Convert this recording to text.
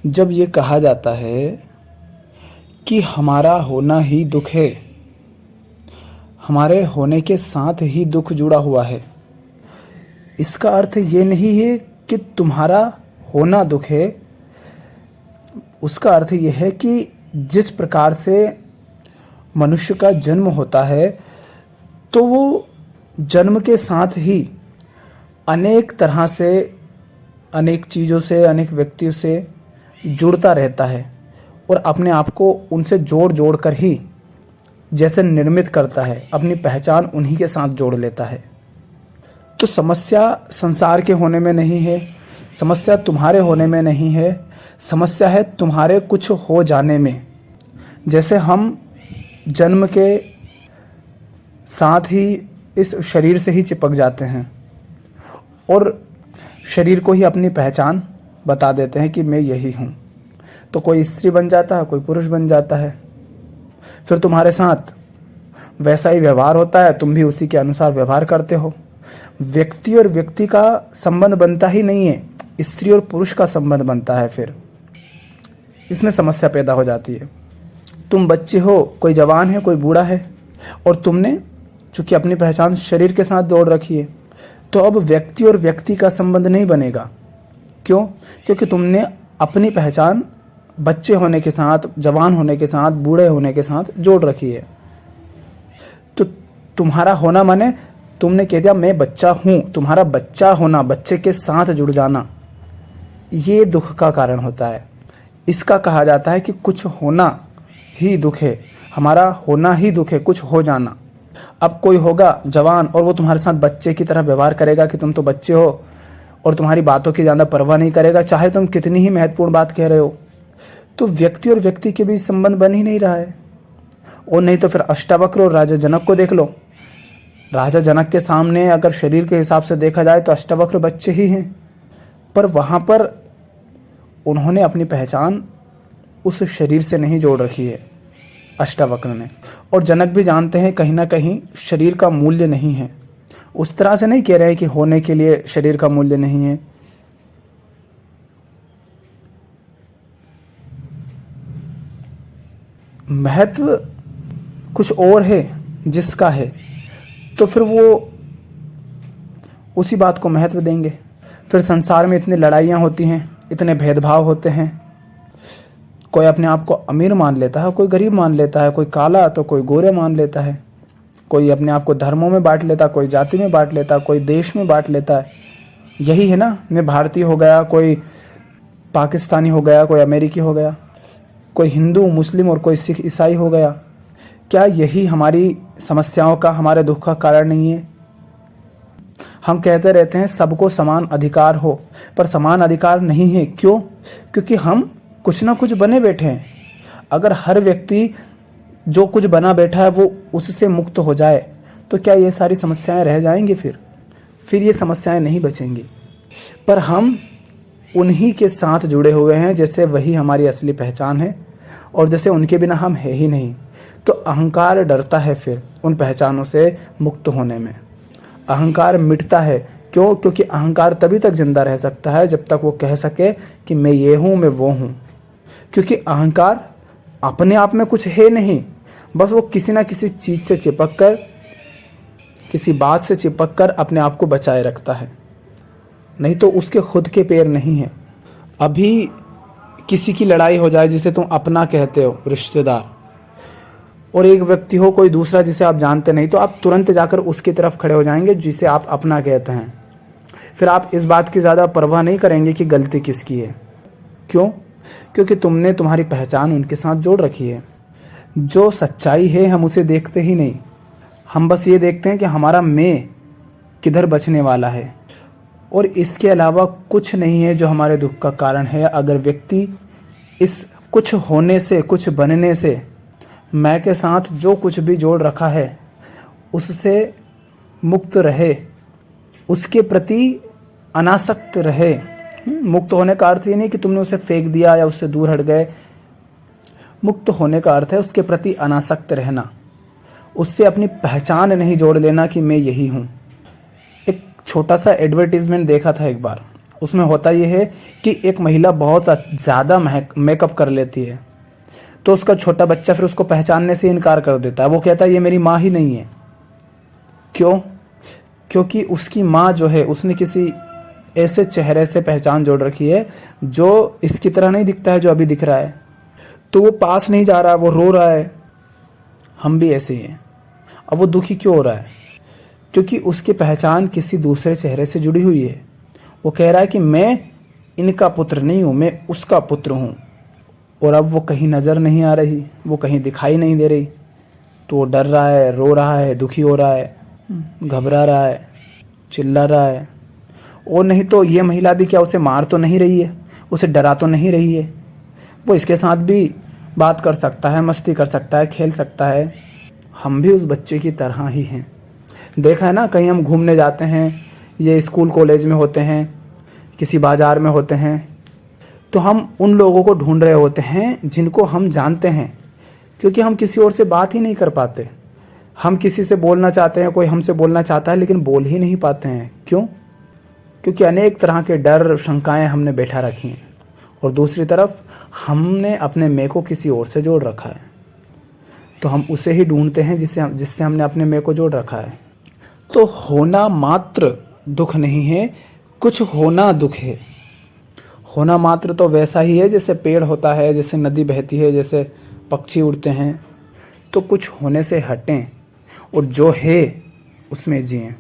जब ये कहा जाता है कि हमारा होना ही दुख है, हमारे होने के साथ ही दुख जुड़ा हुआ है, इसका अर्थ ये नहीं है कि तुम्हारा होना दुख है। उसका अर्थ ये है कि जिस प्रकार से मनुष्य का जन्म होता है, तो वो जन्म के साथ ही अनेक तरह से, अनेक चीज़ों से, अनेक व्यक्तियों से जुड़ता रहता है और अपने आप को उनसे जोड़ जोड़ कर ही जैसे निर्मित करता है, अपनी पहचान उन्हीं के साथ जोड़ लेता है। तो समस्या संसार के होने में नहीं है, समस्या तुम्हारे होने में नहीं है, समस्या है तुम्हारे कुछ हो जाने में। जैसे हम जन्म के साथ ही इस शरीर से ही चिपक जाते हैं और शरीर को ही अपनी पहचान बता देते हैं कि मैं यही हूँ। तो कोई स्त्री बन जाता है, कोई पुरुष बन जाता है, फिर तुम्हारे साथ वैसा ही व्यवहार होता है, तुम भी उसी के अनुसार व्यवहार करते हो। व्यक्ति और व्यक्ति का संबंध बनता ही नहीं है, स्त्री और पुरुष का संबंध बनता है। फिर इसमें समस्या पैदा हो जाती है। तुम बच्चे हो, कोई जवान है, कोई बूढ़ा है, और तुमने चूंकि अपनी पहचान शरीर के साथ जोड़ रखी है, तो अब व्यक्ति और व्यक्ति का संबंध नहीं बनेगा। क्यों? क्योंकि तुमने अपनी पहचान बच्चे होने के साथ, जवान होने के साथ, बूढ़े होने के साथ जोड़ रखी है। तो तुम्हारा होना माने तुमने कह दिया मैं बच्चा हूं। तुम्हारा बच्चा होना, बच्चे के साथ जुड़ जाना, ये दुख का कारण होता है। इसका कहा जाता है कि कुछ होना ही दुख है, हमारा होना ही दुख है, कुछ हो जाना। अब कोई होगा जवान और वो तुम्हारे साथ बच्चे की तरह व्यवहार करेगा कि तुम तो बच्चे हो, और तुम्हारी बातों की ज़्यादा परवाह नहीं करेगा, चाहे तुम कितनी ही महत्वपूर्ण बात कह रहे हो। तो व्यक्ति और व्यक्ति के बीच संबंध बन ही नहीं रहा है। और नहीं तो फिर अष्टावक्र और राजा जनक को देख लो। राजा जनक के सामने अगर शरीर के हिसाब से देखा जाए तो अष्टावक्र बच्चे ही हैं, पर वहाँ पर उन्होंने अपनी पहचान उस शरीर से नहीं जोड़ रखी है, अष्टावक्र ने। और जनक भी जानते हैं कहीं ना कहीं शरीर का मूल्य नहीं है। उस तरह से नहीं कह रहे हैं कि होने के लिए शरीर का मूल्य नहीं है। महत्व कुछ और है जिसका है, तो फिर वो उसी बात को महत्व देंगे। फिर संसार में इतनी लड़ाइयाँ होती हैं, इतने भेदभाव होते हैं। कोई अपने आप को अमीर मान लेता है, कोई गरीब मान लेता है, कोई काला तो कोई गोरे मान लेता है, कोई अपने आप को धर्मों में बांट लेता, कोई जाति में बांट लेता, कोई देश में बांट लेता है। यही है ना, मैं भारतीय हो गया, कोई पाकिस्तानी हो गया, कोई अमेरिकी हो गया, कोई हिंदू मुस्लिम और कोई सिख ईसाई हो गया। क्या यही हमारी समस्याओं का, हमारे दुख का कारण नहीं है? हम कहते रहते हैं सबको समान अधिकार हो, पर समान अधिकार नहीं है। क्यों? क्योंकि हम कुछ ना कुछ बने बैठे हैं। अगर हर व्यक्ति जो कुछ बना बैठा है वो उससे मुक्त हो जाए, तो क्या ये सारी समस्याएं रह जाएंगी? फिर ये समस्याएं नहीं बचेंगी। पर हम उन्हीं के साथ जुड़े हुए हैं जैसे वही हमारी असली पहचान है, और जैसे उनके बिना हम है ही नहीं। तो अहंकार डरता है फिर उन पहचानों से मुक्त होने में। अहंकार मिटता है। क्यों? क्योंकि अहंकार तभी तक जिंदा रह सकता है जब तक वो कह सके कि मैं ये हूँ, मैं वो हूँ। क्योंकि अहंकार अपने आप में कुछ है नहीं, बस वो किसी ना किसी चीज़ से चिपक कर, किसी बात से चिपक कर अपने आप को बचाए रखता है, नहीं तो उसके खुद के पैर नहीं है। अभी किसी की लड़ाई हो जाए जिसे तुम अपना कहते हो, रिश्तेदार, और एक व्यक्ति हो कोई दूसरा जिसे आप जानते नहीं, तो आप तुरंत जाकर उसकी तरफ खड़े हो जाएंगे जिसे आप अपना कहते हैं। फिर आप इस बात की ज़्यादा परवाह नहीं करेंगे कि गलती किसकी है। क्यों? क्योंकि तुमने तुम्हारी पहचान उनके साथ जोड़ रखी है। जो सच्चाई है हम उसे देखते ही नहीं, हम बस ये देखते हैं कि हमारा मैं किधर बचने वाला है, और इसके अलावा कुछ नहीं है जो हमारे दुख का कारण है। अगर व्यक्ति इस कुछ होने से, कुछ बनने से, मैं के साथ जो कुछ भी जोड़ रखा है उससे मुक्त रहे, उसके प्रति अनासक्त रहे। मुक्त होने का अर्थ ये नहीं कि तुमने उसे फेंक दिया या उससे दूर हट गए। मुक्त होने का अर्थ है उसके प्रति अनासक्त रहना, उससे अपनी पहचान नहीं जोड़ लेना कि मैं यही हूँ। एक छोटा सा एडवर्टीजमेंट देखा था एक बार, उसमें होता यह है कि एक महिला बहुत ज़्यादा मेकअप कर लेती है, तो उसका छोटा बच्चा फिर उसको पहचानने से इनकार कर देता है। वो कहता है ये मेरी माँ ही नहीं है। क्यों? क्योंकि उसकी माँ जो है उसने किसी ऐसे चेहरे से पहचान जोड़ रखी है जो इसकी तरह नहीं दिखता है जो अभी दिख रहा है। तो वो पास नहीं जा रहा, वो रो रहा है। हम भी ऐसे ही हैं। अब वो दुखी क्यों हो रहा है? क्योंकि उसकी पहचान किसी दूसरे चेहरे से जुड़ी हुई है। वो कह रहा है कि मैं इनका पुत्र नहीं हूँ, मैं उसका पुत्र हूँ। और अब वो कहीं नज़र नहीं आ रही, वो कहीं दिखाई नहीं दे रही, तो वो डर रहा है, रो रहा है, दुखी हो रहा है, घबरा रहा है, चिल्ला रहा है। और नहीं तो ये महिला भी क्या उसे मार तो नहीं रही है, उसे डरा तो नहीं रही है। वो इसके साथ भी बात कर सकता है, मस्ती कर सकता है, खेल सकता है। हम भी उस बच्चे की तरह ही हैं। देखा है ना, कहीं हम घूमने जाते हैं, ये स्कूल कॉलेज में होते हैं, किसी बाज़ार में होते हैं, तो हम उन लोगों को ढूंढ रहे होते हैं जिनको हम जानते हैं, क्योंकि हम किसी और से बात ही नहीं कर पाते। हम किसी से बोलना चाहते हैं, कोई हमसे बोलना चाहता है, लेकिन बोल ही नहीं पाते हैं। क्यों? क्योंकि अनेक तरह के डर, शंकाएं हमने बैठा रखी हैं। और दूसरी तरफ हमने अपने मैं को किसी और से जोड़ रखा है, तो हम उसे ही ढूंढते हैं जिससे हमने अपने मैं को जोड़ रखा है। तो होना मात्र दुख नहीं है, कुछ होना दुख है। होना मात्र तो वैसा ही है जैसे पेड़ होता है, जैसे नदी बहती है, जैसे पक्षी उड़ते हैं। तो कुछ होने से हटें और जो है उसमें जिएं।